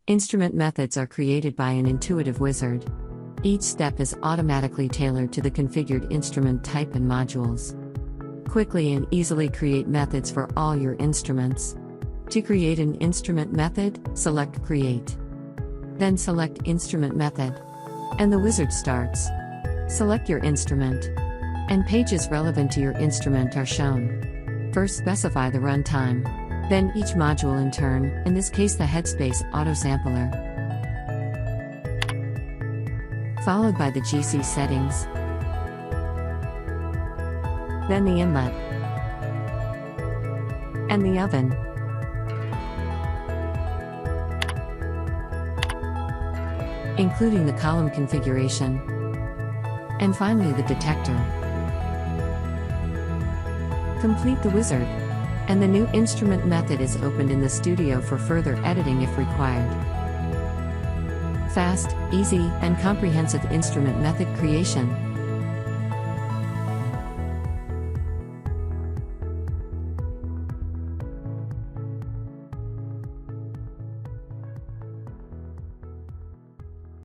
Instrument methods are created by an intuitive wizard. Each step is automatically tailored to the configured instrument type and modules. Quickly and easily create methods for all your instruments. To create an instrument method, select Create. Then select Instrument Method. And the wizard starts. Select your instrument. And pages relevant to your instrument are shown. First specify the runtime. Then each module in turn, in this case the headspace Autosampler. Followed by the GC settings. Then the inlet. And the oven. Including the column configuration. And finally the detector. Complete the wizard. And the new instrument method is opened in the studio for further editing if required. Fast, easy, and comprehensive instrument method creation.